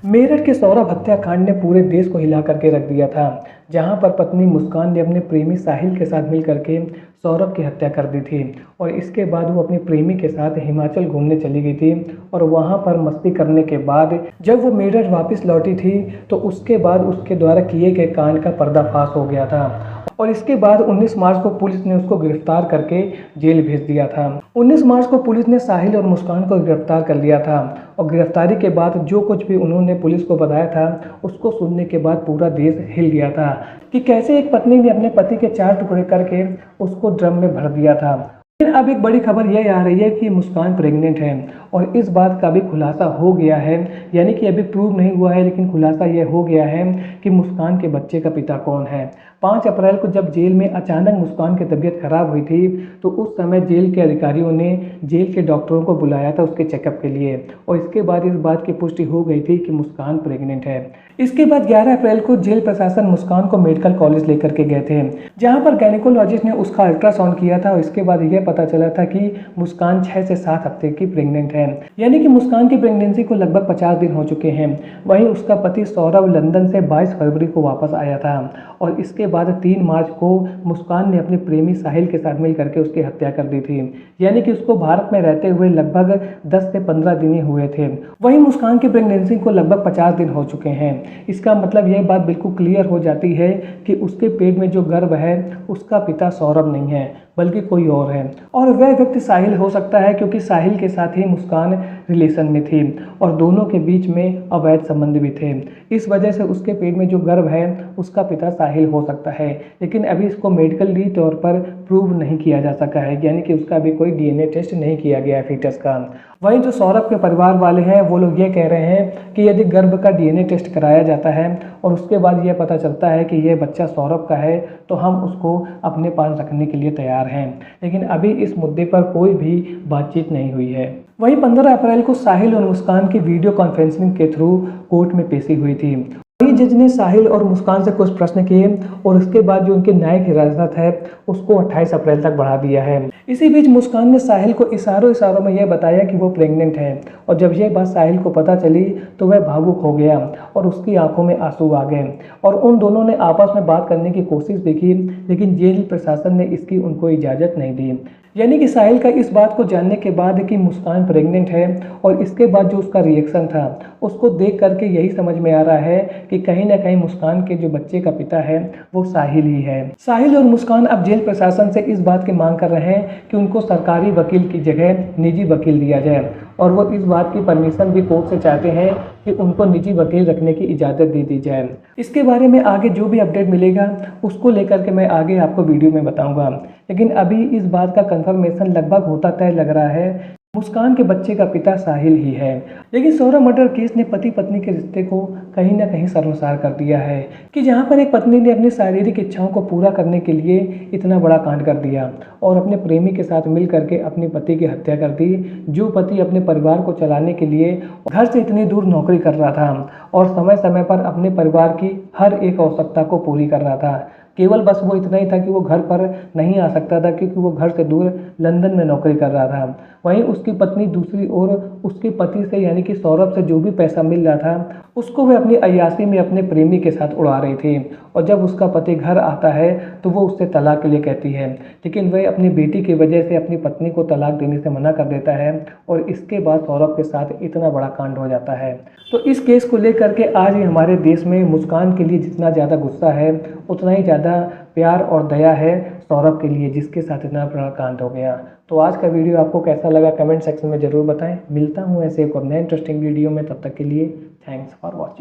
मेरठ के सौरभ हत्याकांड ने पूरे देश को हिला करके रख दिया था। जहां पर पत्नी मुस्कान ने अपने प्रेमी साहिल के साथ मिल करके सौरभ की हत्या कर दी थी और इसके बाद वो अपने प्रेमी के साथ हिमाचल घूमने चली गई थी और वहां पर मस्ती करने के बाद जब वो मेरठ वापस लौटी थी तो उसके बाद उसके द्वारा किए गए कांड का पर्दाफाश हो गया था और इसके बाद 19 मार्च को पुलिस ने उसको गिरफ्तार करके जेल भेज दिया था। 19 मार्च को पुलिस ने साहिल और मुस्कान को गिरफ्तार कर लिया था और गिरफ्तारी के बाद जो कुछ भी उन्होंने पुलिस को बताया था उसको सुनने के बाद पूरा देश हिल गया था कि कैसे एक पत्नी ने अपने पति के 4 टुकड़े करके उसको ड्रम में भर दिया था। लेकिन अब एक बड़ी खबर यह आ रही है कि मुस्कान प्रेग्नेंट है और इस बात का भी खुलासा हो गया है, यानी कि अभी प्रूव नहीं हुआ है लेकिन खुलासा यह हो गया है कि मुस्कान के बच्चे का पिता कौन है। 5 अप्रैल को जब जेल में अचानक मुस्कान की तबीयत खराब हुई थी तो उस समय जेल के अधिकारियों ने जेल के डॉक्टरों को बुलाया था उसके चेकअप के लिए और इसके बाद इस बात की पुष्टि हो गई थी कि मुस्कान प्रेग्नेंट है। इसके बाद 11 अप्रैल को जेल प्रशासन मुस्कान को मेडिकल कॉलेज लेकर के गए थे जहां पर गायनेकोलॉजिस्ट ने उसका अल्ट्रासाउंड किया था और इसके बाद यह पता चला था कि मुस्कान 6 से 7 हफ्ते की प्रेग्नेंट है, यानी कि मुस्कान की प्रेगनेंसी को लगभग 50 दिन हो चुके हैं। वहीं उसका पति सौरभ लंदन से 22 फरवरी को वापस आया था और इसके बाद 3 मार्च को मुस्कान ने अपने प्रेमी साहिल के साथ मिल करके उसकी हत्या कर दी थी, यानी कि उसको भारत में रहते हुए लगभग 10 से 15 दिन ही हुए थे। वहीं मुस्कान की प्रेगनेंसी को लगभग 50 दिन हो चुके हैं। इसका मतलब यह बात बिल्कुल क्लियर हो जाती है कि उसके पेट में जो गर्भ है उसका पिता सौरभ नहीं है बल्कि कोई और है और वह व्यक्ति साहिल हो सकता है क्योंकि साहिल के साथ ही मुस्कान रिलेशन में थी और दोनों के बीच में अवैध संबंध भी थे। इस वजह से उसके पेट में जो गर्भ है उसका पिता साहिल हो सकता है, लेकिन अभी इसको मेडिकली तौर पर प्रूव नहीं किया जा सका है, यानी कि उसका भी कोई डीएनए टेस्ट नहीं किया गया है फीटस का। वहीं जो सौरभ के परिवार वाले हैं वो लोग ये कह रहे हैं कि यदि गर्भ का डीएनए टेस्ट कराया जाता है और उसके बाद यह पता चलता है कि यह बच्चा सौरभ का है तो हम उसको अपने पास रखने के लिए तैयार हैं, लेकिन अभी इस मुद्दे पर कोई भी बातचीत नहीं हुई है। वहीं 15 अप्रैल को साहिल और मुस्कान की वीडियो कॉन्फ्रेंसिंग के थ्रू कोर्ट में पेशी हुई थी। वहीं जज ने साहिल और मुस्कान से कुछ प्रश्न किए और उसके बाद जो उनकी न्यायिक हिरासत है उसको 28 अप्रैल तक बढ़ा दिया है। इसी बीच मुस्कान ने साहिल को इशारों में यह बताया कि वो प्रेग्नेंट है और जब यह बात साहिल को पता चली तो वह भावुक हो गया और उसकी आंखों में आंसू आ गए और उन दोनों ने आपस में बात करने की कोशिश भी की, लेकिन जेल प्रशासन ने इसकी उनको इजाज़त नहीं दी। यानी कि साहिल का इस बात को जानने के बाद कि मुस्कान प्रेग्नेंट है और इसके बाद जो उसका रिएक्शन था उसको देख करके यही समझ में आ रहा है कि कहीं ना कहीं मुस्कान के जो बच्चे का पिता है वो साहिल ही है। साहिल और मुस्कान अब जेल प्रशासन से इस बात की मांग कर रहे हैं कि उनको सरकारी वकील की जगह निजी वकील दिया जाए और वो इस बात की परमिशन भी कोर्ट से चाहते हैं कि उनको निजी वकील रखने की इजाज़त दे दी जाए। इसके बारे में आगे जो भी अपडेट मिलेगा उसको लेकर के मैं आगे आपको वीडियो में बताऊंगा, लेकिन अभी इस बात का कंफर्मेशन लगभग होता तय लग रहा है मुस्कान के बच्चे का पिता साहिल ही है। लेकिन सौरभ मर्डर केस ने पति पत्नी के रिश्ते को कहीं ना कहीं शर्मसार कर दिया है कि जहां पर एक पत्नी ने अपनी शारीरिक इच्छाओं को पूरा करने के लिए इतना बड़ा कांड कर दिया और अपने प्रेमी के साथ मिल करके अपने पति की हत्या कर दी, जो पति अपने परिवार को चलाने के लिए घर से इतनी दूर नौकरी कर रहा था और समय समय पर अपने परिवार की हर एक आवश्यकता को पूरी कर रहा था। केवल बस वो इतना ही था कि वो घर पर नहीं आ सकता था क्योंकि वो घर से दूर लंदन में नौकरी कर रहा था। वहीं उसकी पत्नी दूसरी ओर उसके पति से यानी कि सौरभ से जो भी पैसा मिल रहा था उसको वह अपनी अय्याशी में अपने प्रेमी के साथ उड़ा रही थी और जब उसका पति घर आता है तो वो उससे तलाक के लिए कहती है, लेकिन वह अपनी बेटी की वजह से अपनी पत्नी को तलाक देने से मना कर देता है और इसके बाद सौरभ के साथ इतना बड़ा कांड हो जाता है। तो इस केस को लेकर के आज ही हमारे देश में मुस्कान के लिए जितना ज़्यादा गुस्सा है उतना ही ज़्यादा प्यार और दया है सौरभ के लिए जिसके साथ इतना बड़ा कांड हो गया। तो आज का वीडियो आपको कैसा लगा कमेंट सेक्शन में ज़रूर बताएं। मिलता हूँ ऐसे एक और नए इंटरेस्टिंग वीडियो में, तब तक के लिए थैंक्स फॉर वॉचिंग।